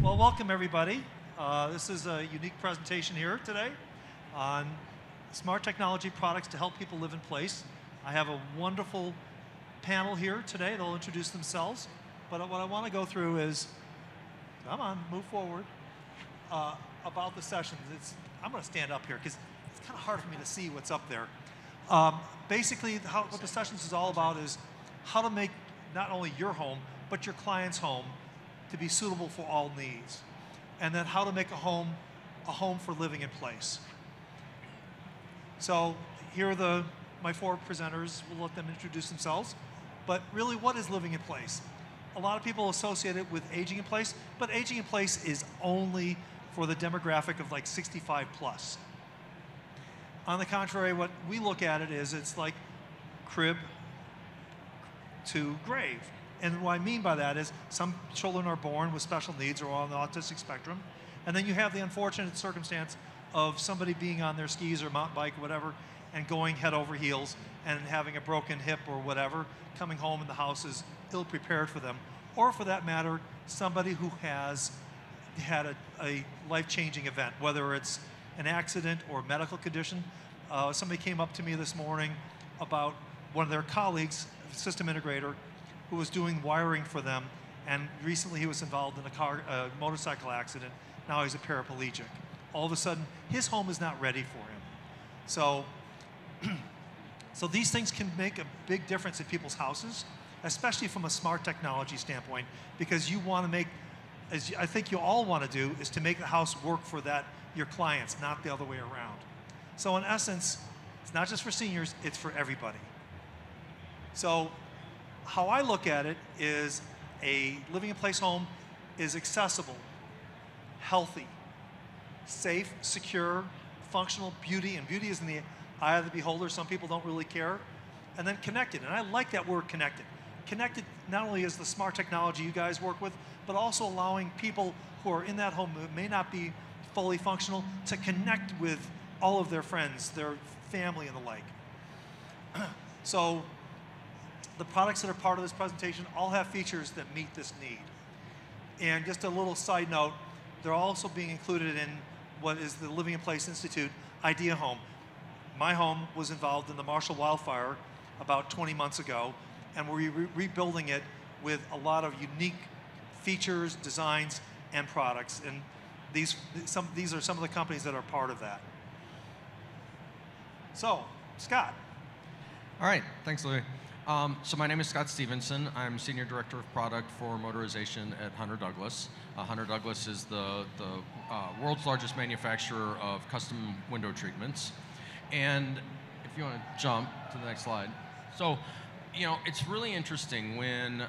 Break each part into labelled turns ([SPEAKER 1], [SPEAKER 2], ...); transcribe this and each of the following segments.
[SPEAKER 1] Well, welcome everybody. This is a unique presentation here today on smart technology products to help people live in place. I have a wonderful panel here today. They'll introduce themselves. But what I want to go through is, come on, move forward, about the sessions. I'm going to stand up here because it's kind of hard for me to see what's up there. Basically, what the sessions is all about is how to make not only your home, but your client's home to be suitable for all needs. And then how to make a home for living in place. So here are my four presenters. We'll let them introduce themselves. But really, what is living in place? A lot of people associate it with aging in place, but aging in place is only for the demographic of like 65 plus. On the contrary, what we look at it is it's like crib to grave. And what I mean by that is some children are born with special needs or on the autistic spectrum, and then you have the unfortunate circumstance of somebody being on their skis or mountain bike or whatever and going head over heels and having a broken hip or whatever, coming home and the house is ill-prepared for them. Or for that matter, somebody who has had a life-changing event, whether it's an accident or medical condition. Somebody came up to me this morning about one of their colleagues, system integrator, who was doing wiring for them, and recently he was involved in a motorcycle accident. Now he's a paraplegic. All of a sudden, his home is not ready for him. So, so these things can make a big difference in people's houses, especially from a smart technology standpoint, because you want to make, as I think you all want to do, is to make the house work for your clients, not the other way around. So in essence, it's not just for seniors, it's for everybody. So how I look at it is a living in place home is accessible, healthy, safe, secure, functional, beauty, and beauty is in the eye of the beholder. Some people don't really care. And then connected, and I like that word connected. Connected not only is the smart technology you guys work with, but also allowing people who are in that home who may not be fully functional to connect with all of their friends, their family, and the like. So the products that are part of this presentation all have features that meet this need. And just a little side note, they're also being included in what is the Living in Place Institute IDEA Home. My home was involved in the Marshall wildfire about 20 months ago, and we're rebuilding it with a lot of unique features, designs, and products. And these are some of the companies that are part of that. So, Scott.
[SPEAKER 2] All right, thanks, Louis. So my name is Scott Stevenson. I'm Senior Director of Product for Motorization at Hunter Douglas. Hunter Douglas is the world's largest manufacturer of custom window treatments. And if you want to jump to the next slide. So, you know, it's really interesting when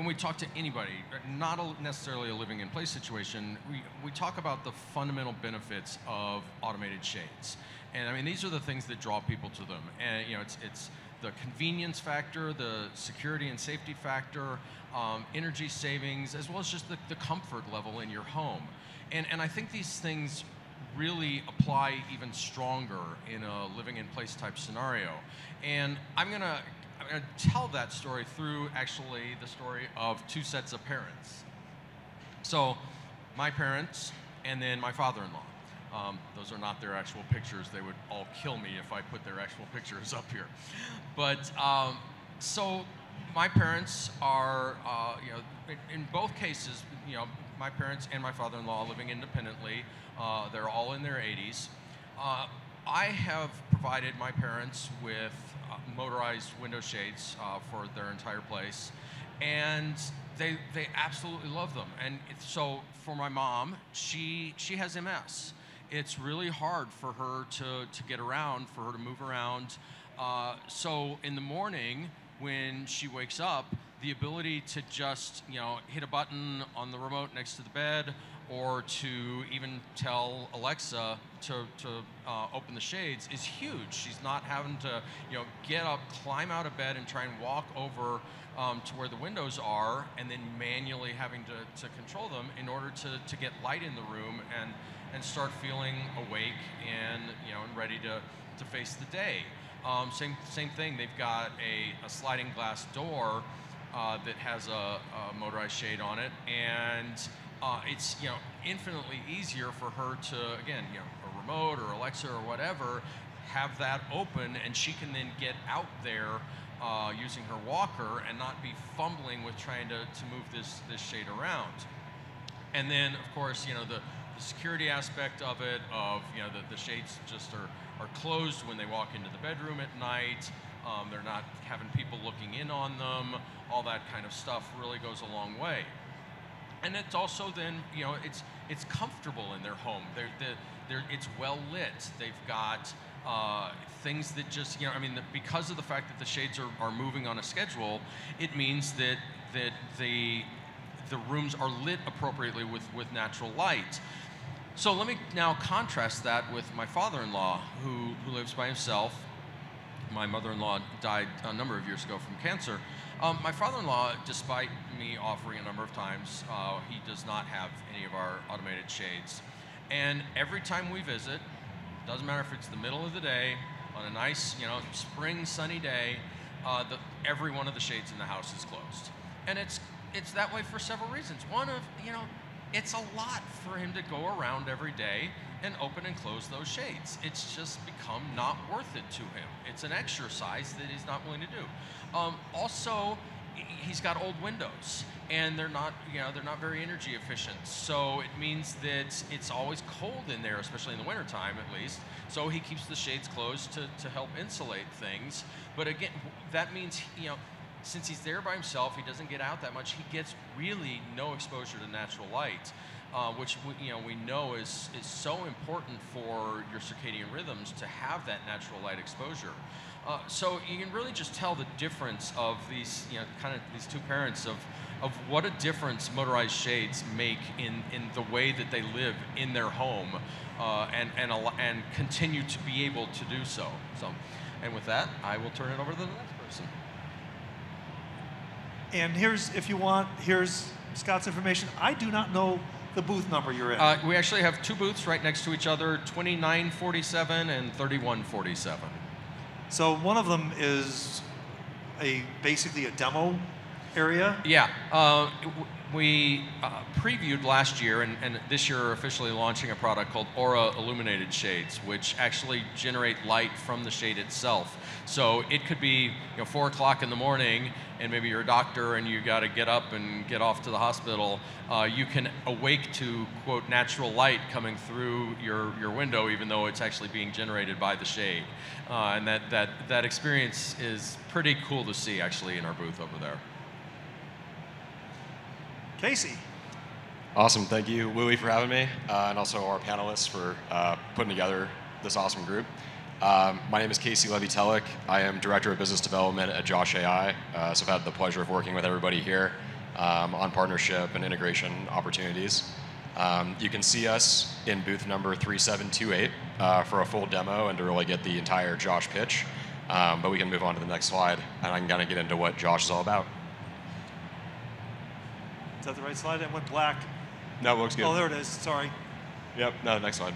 [SPEAKER 2] we talk to anybody, not necessarily a living in place situation, we talk about the fundamental benefits of automated shades. And I mean, these are the things that draw people to them. And you know, it's the convenience factor, the security and safety factor, energy savings, as well as just the comfort level in your home. And I think these things really apply even stronger in a living in place type scenario. And I'm gonna tell that story through actually the story of two sets of parents. So my parents and then my father-in-law. Those are not their actual pictures. They would all kill me if I put their actual pictures up here. But so my parents are, you know, in both cases, you know, my parents and my father-in-law living independently. They're all in their 80s. I have provided my parents with motorized window shades for their entire place, and they absolutely love them. And so for my mom, she has MS. It's really hard for her to get around, for her to move around. So in the morning, when she wakes up, the ability to just, you know, hit a button on the remote next to the bed, or to even tell Alexa to open the shades is huge. She's not having to, you know, get up, climb out of bed, and try and walk over to where the windows are, and then manually having to control them in order to get light in the room and start feeling awake and, you know, and ready to face the day. Same thing. They've got a sliding glass door that has a motorized shade on it, and it's infinitely easier for her to, again, a remote or Alexa or whatever, have that open, and she can then get out there using her walker and not be fumbling with trying to move this shade around. And then, of course, the security aspect of it, of the shades just are closed when they walk into the bedroom at night. They're not having people looking in on them. All that kind of stuff really goes a long way. And it's also then, it's comfortable in their home. It's well lit. They've got things that just, because of the fact that the shades are moving on a schedule, it means that the rooms are lit appropriately with natural light. So let me now contrast that with my father-in-law, who lives by himself. My mother-in-law died a number of years ago from cancer. My father-in-law, despite me offering a number of times, he does not have any of our automated shades. And every time we visit, doesn't matter if it's the middle of the day, on a nice, spring sunny day, every one of the shades in the house is closed. And it's that way for several reasons. One of, it's a lot for him to go around every day and open and close those shades. It's just become not worth it to him. It's an exercise that he's not willing to do. Also, he's got old windows, and they're not very energy efficient. So it means that it's always cold in there, especially in the wintertime at least. So he keeps the shades closed to help insulate things. But again, that means, since he's there by himself, he doesn't get out that much. He gets really no exposure to natural light, which we know is so important for your circadian rhythms to have that natural light exposure. So you can really just tell the difference of these, kind of these two parents of what a difference motorized shades make in the way that they live in their home, and continue to be able to do so. And with that, I will turn it over to the next person.
[SPEAKER 1] And here's Scott's information. I do not know the booth number you're in.
[SPEAKER 2] We actually have two booths right next to each other, 2947 and 3147.
[SPEAKER 1] So one of them is basically a demo area?
[SPEAKER 2] Yeah. We previewed last year, and this year are officially launching a product called Aura Illuminated Shades, which actually generate light from the shade itself. So it could be 4 o'clock in the morning, and maybe you're a doctor and you got to get up and get off to the hospital. You can awake to, quote, natural light coming through your window, even though it's actually being generated by the shade. And that experience is pretty cool to see, actually, in our booth over there.
[SPEAKER 1] Casey.
[SPEAKER 3] Awesome. Thank you, Louie, for having me, and also our panelists for putting together this awesome group. My name is Casey Levy-Tellick. I am Director of Business Development at Josh AI, so I've had the pleasure of working with everybody here on partnership and integration opportunities. You can see us in booth number 3728 for a full demo and to really get the entire Josh pitch, but we can move on to the next slide, and I can kind of get into what Josh is all about.
[SPEAKER 1] Is that the right slide? It went black.
[SPEAKER 3] No, it looks good.
[SPEAKER 1] Oh, there it is. Sorry.
[SPEAKER 3] Yep. No, next slide.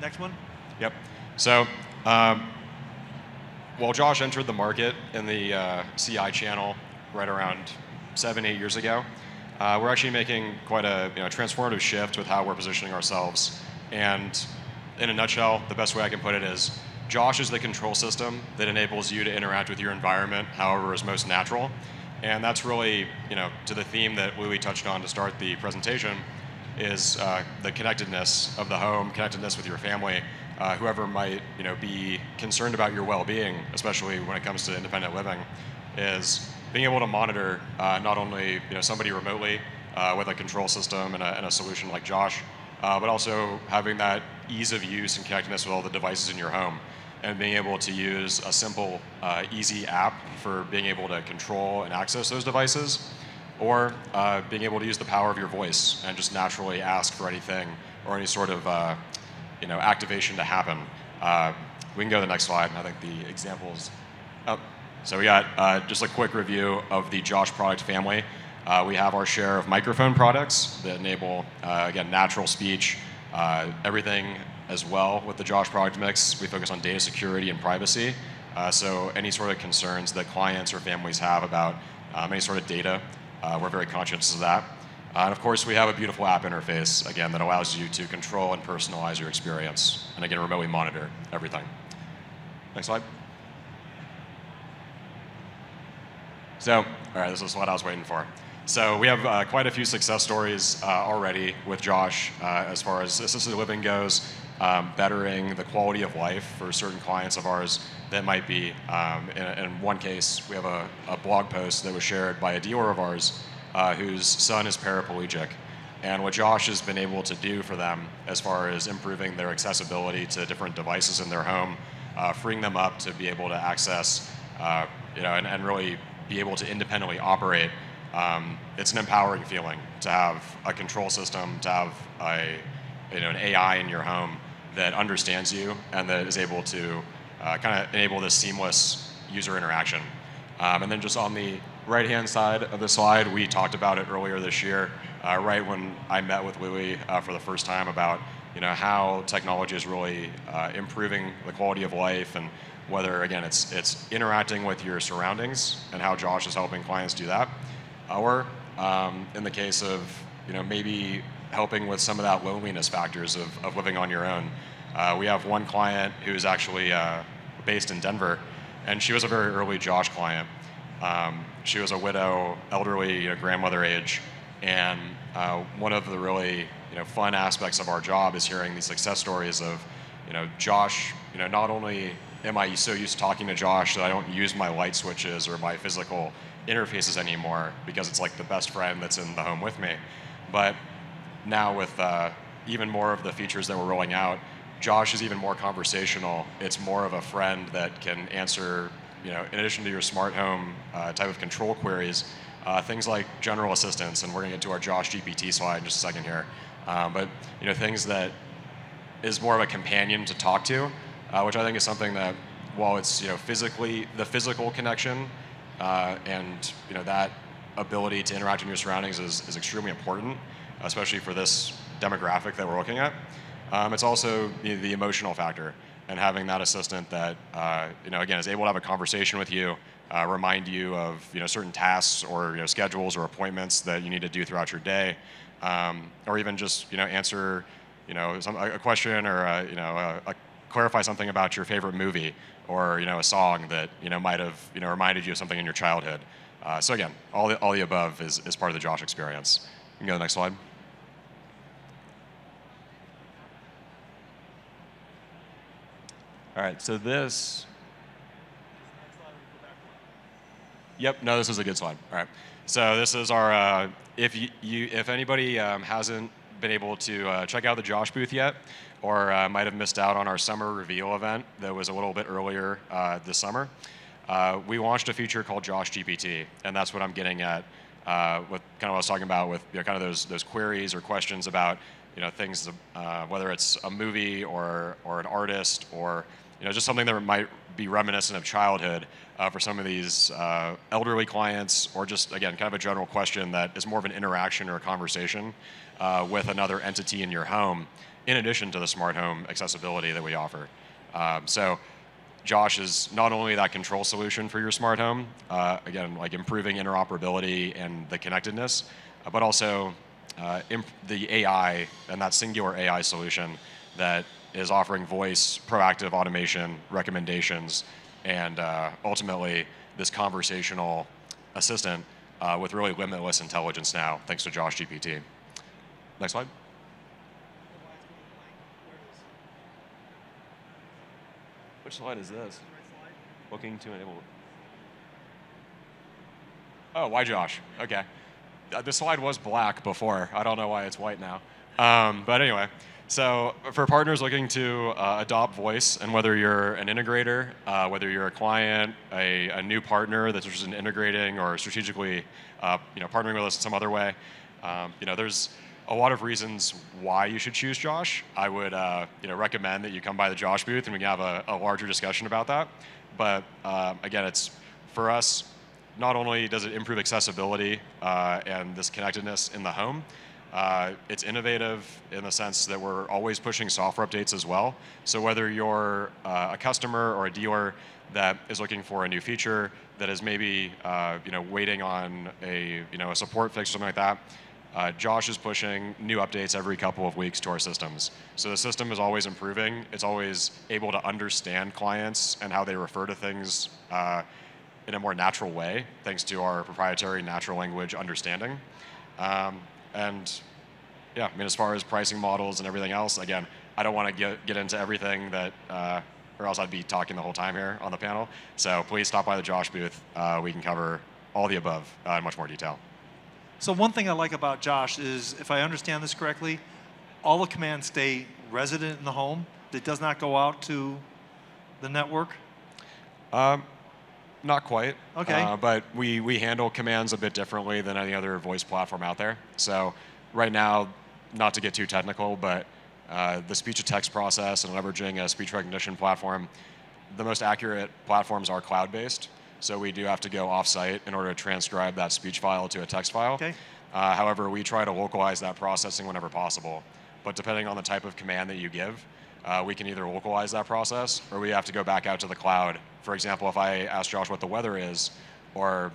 [SPEAKER 1] Next one?
[SPEAKER 3] Yep. So, while Josh entered the market in the CI channel right around 7-8 years ago, we're actually making quite a transformative shift with how we're positioning ourselves. And in a nutshell, the best way I can put it is, Josh is the control system that enables you to interact with your environment however is most natural. And that's really, to the theme that Louie touched on to start the presentation, is the connectedness of the home, connectedness with your family, whoever might, be concerned about your well-being, especially when it comes to independent living, is being able to monitor not only, somebody remotely with a control system and a solution like Josh, but also having that ease of use and connectedness with all the devices in your home, and being able to use a simple, easy app for being able to control and access those devices, or being able to use the power of your voice and just naturally ask for anything or any sort of activation to happen. We can go to the next slide. I think the examples. Oh, so we got just a quick review of the Josh product family. We have our share of microphone products that enable, again, natural speech, everything as well. With the Josh product mix, we focus on data security and privacy. So any sort of concerns that clients or families have about any sort of data, we're very conscious of that. And of course, we have a beautiful app interface, again, that allows you to control and personalize your experience, and again, remotely monitor everything. Next slide. So, all right, this is what I was waiting for. So we have quite a few success stories already with Josh as far as assisted living goes, bettering the quality of life for certain clients of ours that might be, in one case, we have a blog post that was shared by a dealer of ours whose son is paraplegic. And what Josh has been able to do for them as far as improving their accessibility to different devices in their home, freeing them up to be able to access, and really be able to independently operate. It's an empowering feeling to have a control system, to have an AI in your home that understands you and that is able to kind of enable this seamless user interaction. And then just on the right-hand side of the slide, we talked about it earlier this year, right when I met with Louis for the first time about how technology is really improving the quality of life, and whether, again, it's interacting with your surroundings and how Josh is helping clients do that, or in the case of maybe helping with some of that loneliness factors of living on your own. We have one client who's actually based in Denver, and she was a very early Josh client. She was a widow, elderly, grandmother age, and one of the really fun aspects of our job is hearing these success stories of Josh. Not only am I so used to talking to Josh that I don't use my light switches or my physical interfaces anymore because it's like the best friend that's in the home with me, but now with even more of the features that we're rolling out, Josh is even more conversational. It's more of a friend that can answer, in addition to your smart home type of control queries, things like general assistance, and we're going to get to our Josh GPT slide in just a second here. But things that is more of a companion to talk to, which I think is something that, while it's physically the physical connection and that ability to interact in your surroundings is extremely important, especially for this demographic that we're looking at. It's also the emotional factor, and having that assistant that again is able to have a conversation with you, remind you of certain tasks or schedules or appointments that you need to do throughout your day, or even just answer a question, or clarify something about your favorite movie, or a song that might have reminded you of something in your childhood. So again, all the above is part of the Josh experience. You can go to the next slide. All right, so this. Yep, no, this is a good slide. All right, so this is our. If anybody hasn't been able to check out the Josh booth yet, or might have missed out on our summer reveal event that was a little bit earlier this summer, we launched a feature called Josh GPT, and that's what I'm getting at with kind of what I was talking about with kind of those queries or questions about things, whether it's a movie or an artist, or just something that might be reminiscent of childhood for some of these elderly clients, or just, again, kind of a general question that is more of an interaction or a conversation with another entity in your home, in addition to the smart home accessibility that we offer. So Josh is not only that control solution for your smart home, again, like improving interoperability and the connectedness, but also the AI and that singular AI solution that is offering voice, proactive automation, recommendations, and ultimately this conversational assistant with really limitless intelligence now, thanks to Josh GPT. Next slide. Which slide is this? Looking to enable. Oh, why Josh? Okay. The slide was black before. I don't know why it's white now. But anyway, so for partners looking to adopt voice, and whether you're an integrator, whether you're a client, a new partner that's interested in integrating or strategically partnering with us in some other way, there's a lot of reasons why you should choose Josh. I would recommend that you come by the Josh booth and we can have a larger discussion about that. But again, it's for us, not only does it improve accessibility and this connectedness in the home, it's innovative in the sense that we're always pushing software updates as well. So whether you're a customer or a dealer that is looking for a new feature that is maybe waiting on a support fix or something like that, Josh is pushing new updates every couple of weeks to our systems. So the system is always improving. It's always able to understand clients and how they refer to things in a more natural way, thanks to our proprietary natural language understanding. And yeah, I mean, as far as pricing models and everything else, again, I don't want to get into everything that, or else I'd be talking the whole time here on the panel. So please stop by the Josh booth. We can cover all the above in much more detail.
[SPEAKER 1] So one thing I like about Josh is, if I understand this correctly, all the commands stay resident in the home. It does not go out to the network?
[SPEAKER 3] Not quite.
[SPEAKER 1] Okay.
[SPEAKER 3] But we handle commands a bit differently than any other voice platform out there. So right now, not to get too technical, but the speech-to-text process and leveraging a speech recognition platform, the most accurate platforms are cloud-based. So we do have to go off-site in order to transcribe that speech file to a text file.
[SPEAKER 1] Okay.
[SPEAKER 3] However, we try to localize that processing whenever possible. But depending on the type of command that you give, we can either localize that process or we have to go back out to the cloud. For example, if I ask Josh what the weather is, or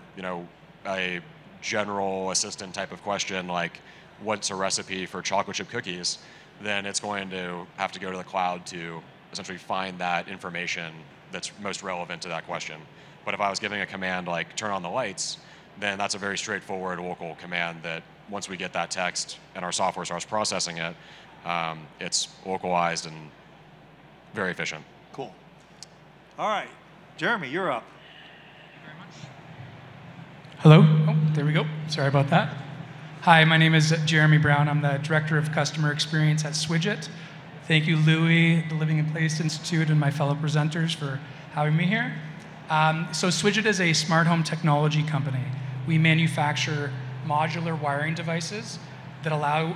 [SPEAKER 3] a general assistant type of question like what's a recipe for chocolate chip cookies, then it's going to have to go to the cloud to essentially find that information that's most relevant to that question. But if I was giving a command like turn on the lights, then that's a very straightforward local command that once we get that text and our software starts processing it, it's localized and very efficient.
[SPEAKER 1] Cool. All right. Jeremy, you're up.
[SPEAKER 4] Hello. Oh, there we go. Sorry about that. Hi, my name is Jeremy Brown. I'm the Director of Customer Experience at Swidget. Thank you, Louis, the Living in Place Institute, and my fellow presenters for having me here. So Swidget is a smart home technology company. We manufacture modular wiring devices that allow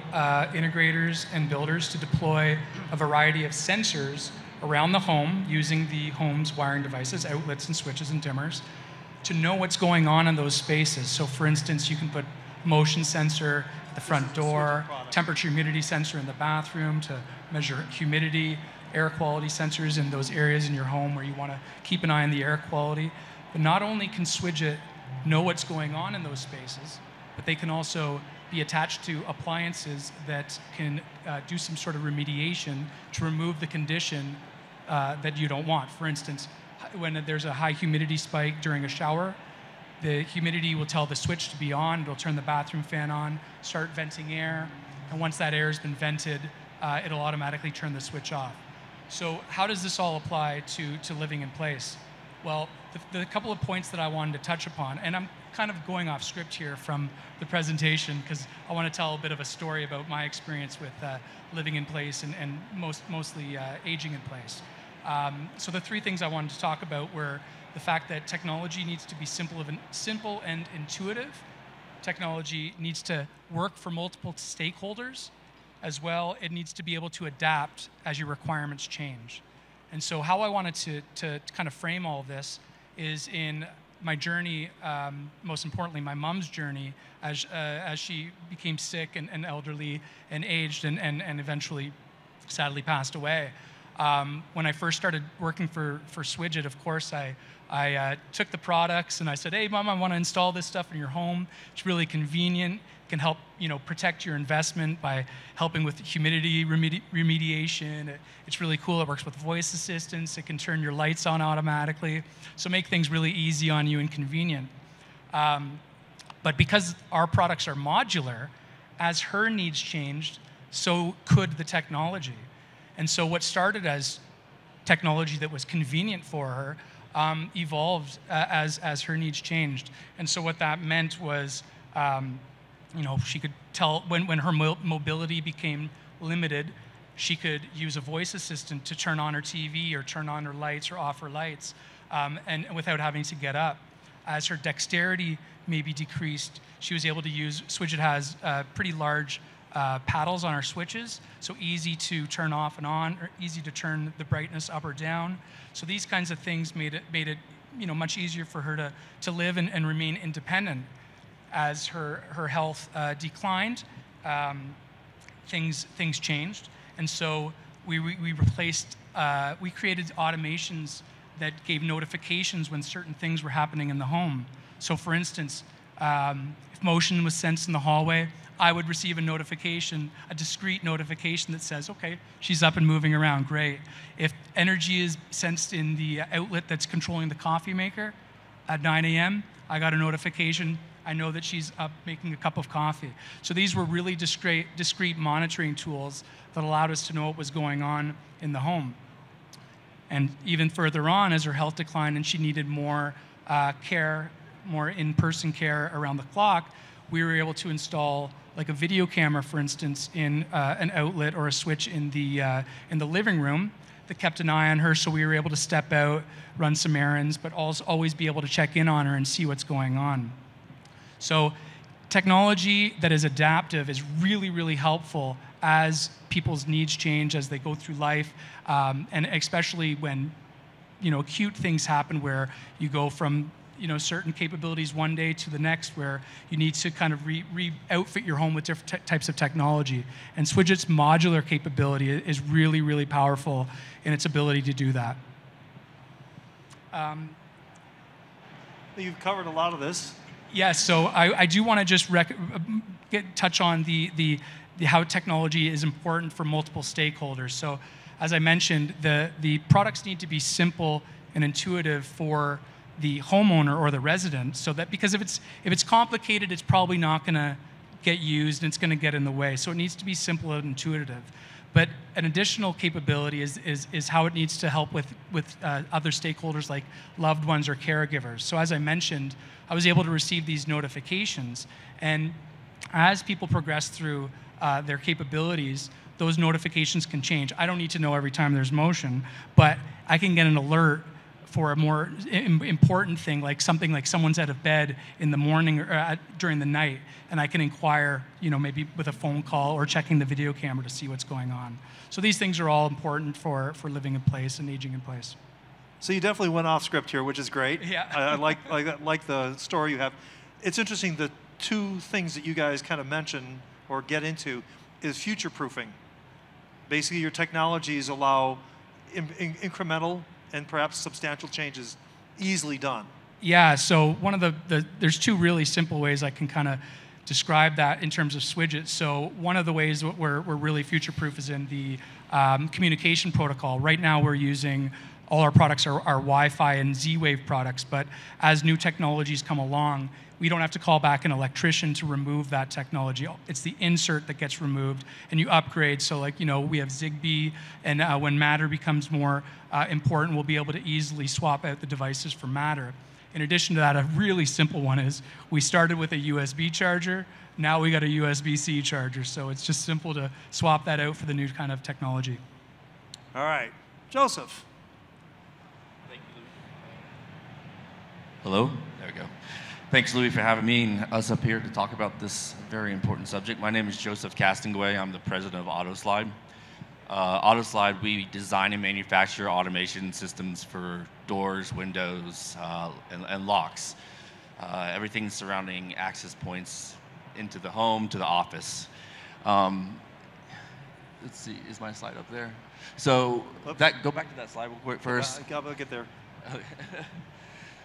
[SPEAKER 4] integrators and builders to deploy a variety of sensors around the home using the home's wiring devices, outlets and switches and dimmers, to know what's going on in those spaces. So for instance, you can put motion sensor at the front door, temperature humidity sensor in the bathroom to measure humidity, air quality sensors in those areas in your home where you want to keep an eye on the air quality. But not only can Swidget know what's going on in those spaces, but they can also be attached to appliances that can do some sort of remediation to remove the condition that you don't want. For instance, when there's a high humidity spike during a shower, the humidity will tell the switch to be on, it'll turn the bathroom fan on, start venting air, and once that air has been vented, it'll automatically turn the switch off. So how does this all apply to living in place? Well, the couple of points that I wanted to touch upon, and I'm kind of going off script here from the presentation because I want to tell a bit of a story about my experience with living in place and mostly aging in place. So the three things I wanted to talk about were the fact that technology needs to be simple and intuitive. Technology needs to work for multiple stakeholders. As well, it needs to be able to adapt as your requirements change. And so how I wanted to kind of frame all of this is in my journey, most importantly, my mom's journey as she became sick and elderly and aged and eventually sadly passed away. When I first started working for Swidget, of course, I took the products and I said, hey, Mom, I want to install this stuff in your home. It's really convenient. Can help protect your investment by helping with humidity remediation. It's really cool. It works with voice assistants. It can turn your lights on automatically. So make things really easy on you and convenient. But because our products are modular, as her needs changed, so could the technology. And so what started as technology that was convenient for her evolved as her needs changed. And so what that meant was she could tell when her mobility became limited, she could use a voice assistant to turn on her TV or turn on her lights or off her lights, and without having to get up. As her dexterity maybe decreased, she was able to use, Swidget has pretty large paddles on our switches, so easy to turn off and on, or easy to turn the brightness up or down. So these kinds of things made it much easier for her to live and remain independent. As her health declined, things changed, and so we replaced. We created automations that gave notifications when certain things were happening in the home. So, for instance, If motion was sensed in the hallway, I would receive a notification, a discrete notification that says, okay, she's up and moving around, great. If energy is sensed in the outlet that's controlling the coffee maker at 9 a.m., I got a notification, I know that she's up making a cup of coffee. So these were really discrete monitoring tools that allowed us to know what was going on in the home. And even further on, as her health declined and she needed more care, more in-person care around the clock, we were able to install like a video camera, for instance, in an outlet or a switch in the living room that kept an eye on her, so we were able to step out, run some errands, but also always be able to check in on her and see what's going on. So technology that is adaptive is really, really helpful as people's needs change, as they go through life, and especially when acute things happen where you go from certain capabilities one day to the next, where you need to kind of re-outfit your home with different types of technology. And Swidget's modular capability is really, really powerful in its ability to do that.
[SPEAKER 1] You've covered a lot of this.
[SPEAKER 4] Yes, so I do want to just touch on the how technology is important for multiple stakeholders. So as I mentioned, the products need to be simple and intuitive for the homeowner or the resident, so that, because if it's complicated, it's probably not going to get used and it's going to get in the way. So it needs to be simple and intuitive. But an additional capability is how it needs to help with other stakeholders like loved ones or caregivers. So as I mentioned, I was able to receive these notifications, and as people progress through their capabilities, those notifications can change. I don't need to know every time there's motion, but I can get an alert for a more important thing, like something like someone's out of bed in the morning or during the night, and I can inquire, maybe with a phone call or checking the video camera to see what's going on. So these things are all important for living in place and aging in place.
[SPEAKER 1] So you definitely went off script here, which is great.
[SPEAKER 4] Yeah.
[SPEAKER 1] I like the story you have. It's interesting, the two things that you guys kind of mention or get into is future-proofing. Basically, your technologies allow incremental and perhaps substantial changes easily done.
[SPEAKER 4] Yeah, so one of there's two really simple ways I can kind of describe that in terms of Swidget. So one of the ways we're really future-proof is in the communication protocol. Right now we're using, all our products are Wi-Fi and Z-Wave products, but as new technologies come along, we don't have to call back an electrician to remove that technology. It's the insert that gets removed, and you upgrade. So we have Zigbee, and when Matter becomes more important, we'll be able to easily swap out the devices for Matter. In addition to that, a really simple one is we started with a USB charger, now we got a USB-C charger. So it's just simple to swap that out for the new kind of technology.
[SPEAKER 1] All right, Joseph.
[SPEAKER 5] Thank you, Louis. Hello? There we go. Thanks, Louis, for having me and us up here to talk about this very important subject. My name is Joseph Castingway. I'm the president of AutoSlide. AutoSlide, we design and manufacture automation systems for doors, windows, and locks. Everything surrounding access points into the home, to the office. Let's see, is my slide up there? So go back to that slide real quick first.
[SPEAKER 1] I'll get there.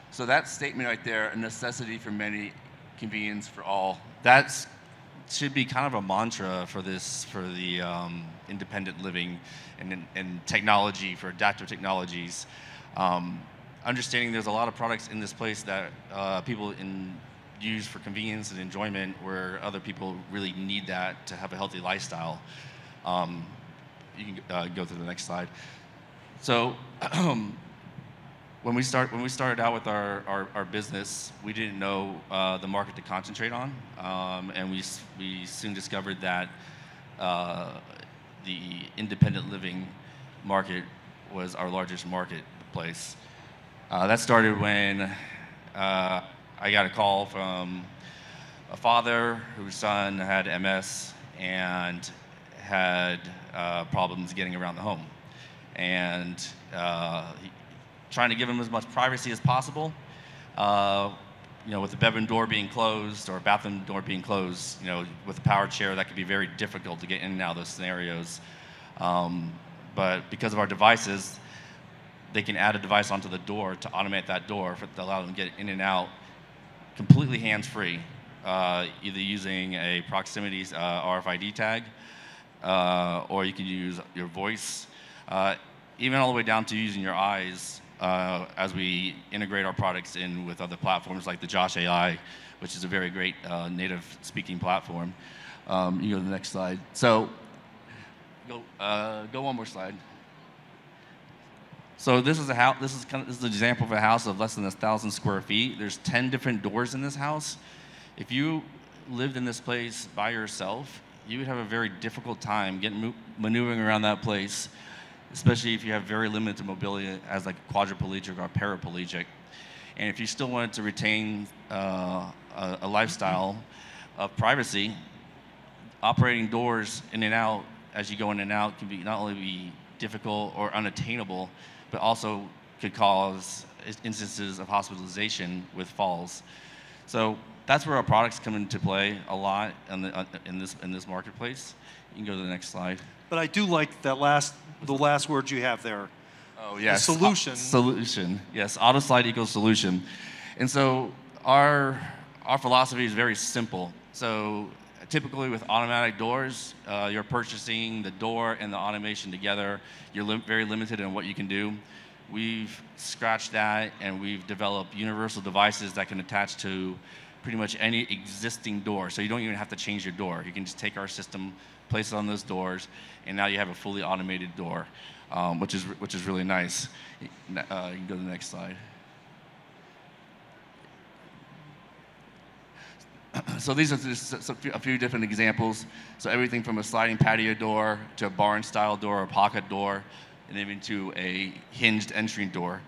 [SPEAKER 5] So that statement right there, a necessity for many, convenience for all, that should be kind of a mantra for the independent living and technology, for adaptive technologies. Understanding there's a lot of products in this place that people use for convenience and enjoyment, where other people really need that to have a healthy lifestyle. You can go to the next slide. So when we started out with our business, we didn't know the market to concentrate on, and we soon discovered that the independent living market was our largest marketplace. That started when I got a call from a father whose son had MS and had problems getting around the home, and trying to give him as much privacy as possible. With the bedroom door being closed or bathroom door being closed, with a power chair, that could be very difficult to get in and out of those scenarios. But because of our devices, they can add a device onto the door to automate that door to allow them to get in and out completely hands-free, either using a proximity RFID tag, or you can use your voice, even all the way down to using your eyes as we integrate our products in with other platforms like the Josh AI, which is a very great native speaking platform. You go to the next slide. So go one more slide. So this is a house. This is an example of a house of less than 1,000 square feet. There's 10 different doors in this house. If you lived in this place by yourself, you would have a very difficult time maneuvering around that place, especially if you have very limited mobility as like a quadriplegic or paraplegic. And if you still wanted to retain a lifestyle of privacy, operating doors in and out as you go in and out can be not only be difficult or unattainable, but also could cause instances of hospitalization with falls. So that's where our products come into play a lot in this marketplace. You can go to the next slide.
[SPEAKER 1] But I do like the last word you have there.
[SPEAKER 5] Oh yes,
[SPEAKER 1] solution.
[SPEAKER 5] Solution. Yes, AutoSlide equals solution. And so our philosophy is very simple. So typically with automatic doors, you're purchasing the door and the automation together. You're very limited in what you can do. We've scratched that, and we've developed universal devices that can attach to pretty much any existing door. So you don't even have to change your door. You can just take our system, place it on those doors, and now you have a fully automated door, which is really nice. You can go to the next slide. So these are just a few different examples. So everything from a sliding patio door to a barn-style door, a pocket door, and even to a hinged entry door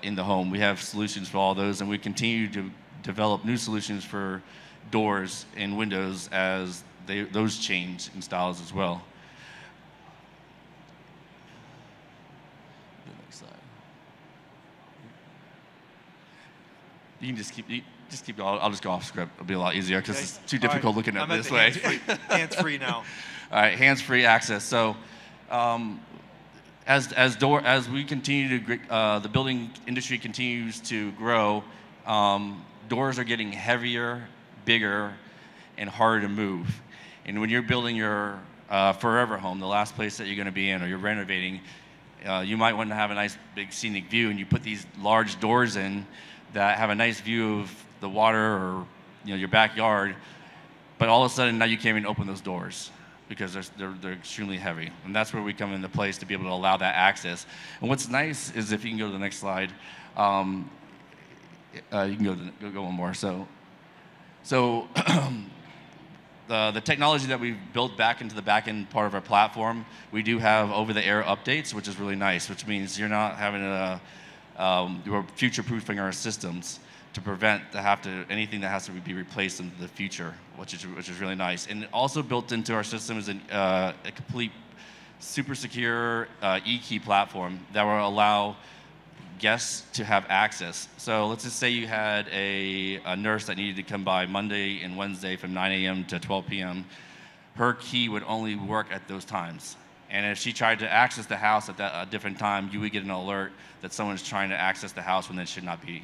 [SPEAKER 5] in the home. We have solutions for all those, and we continue to develop new solutions for doors and windows as those change in styles as well. The next slide. You can just keep going. I'll just go off script. It'll be a lot easier because it's too difficult looking at it this way.
[SPEAKER 1] Hands-free now.
[SPEAKER 5] All right, hands-free access. So as we continue to, the building industry continues to grow, doors are getting heavier, bigger, and harder to move. And when you're building your forever home, the last place that you're going to be in, or you're renovating, you might want to have a nice big scenic view, and you put these large doors in that have a nice view of the water or your backyard, but all of a sudden now you can't even open those doors because they're extremely heavy. And that's where we come into place to be able to allow that access. And what's nice is, if you can go to the next slide, you can go one more. So the technology that we've built back into the back-end part of our platform, we do have over-the-air updates, which is really nice, which means you're not having we're future-proofing our systems to prevent anything that has to be replaced in the future, which is really nice. And also built into our system is a complete super secure e-key platform that will allow guests to have access. So let's just say you had a nurse that needed to come by Monday and Wednesday from 9 a.m. to 12 p.m. Her key would only work at those times. And if she tried to access the house at a different time, you would get an alert that someone's trying to access the house when they should not be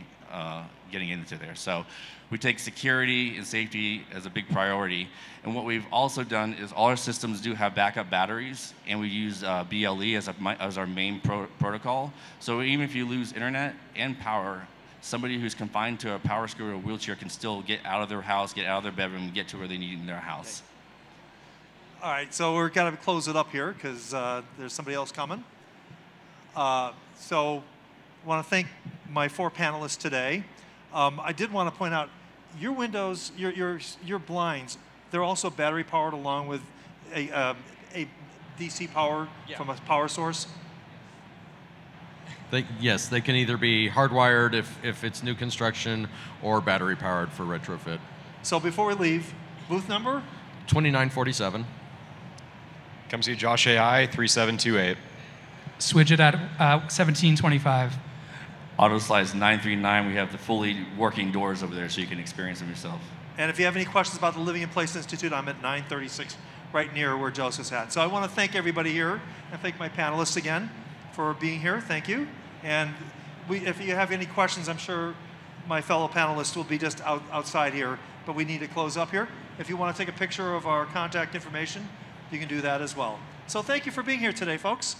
[SPEAKER 5] getting into there. So we take security and safety as a big priority. And what we've also done is all our systems do have backup batteries, and we use BLE as our main protocol. So even if you lose internet and power, somebody who's confined to a power scooter or wheelchair can still get out of their house, get out of their bedroom, and get to where they need in their house.
[SPEAKER 1] All right, so we're going to close it up here because there's somebody else coming. So I want to thank my 4 panelists today. I did want to point out, your windows, your blinds, they're also battery powered along with a DC power from a power source.
[SPEAKER 2] Yes, they can either be hardwired if it's new construction, or battery powered for retrofit.
[SPEAKER 1] So before we leave, booth number?
[SPEAKER 2] 2947.
[SPEAKER 3] Come see Josh AI 3728.
[SPEAKER 4] Swidget at 1725.
[SPEAKER 5] AutoSlide's 939. We have the fully working doors over there, so you can experience them yourself.
[SPEAKER 1] And if you have any questions about the Living in Place Institute, I'm at 936, right near where Joseph's at. So I want to thank everybody here and thank my panelists again for being here. Thank you. And if you have any questions, I'm sure my fellow panelists will be just outside here, but we need to close up here. If you want to take a picture of our contact information, you can do that as well. So thank you for being here today, folks.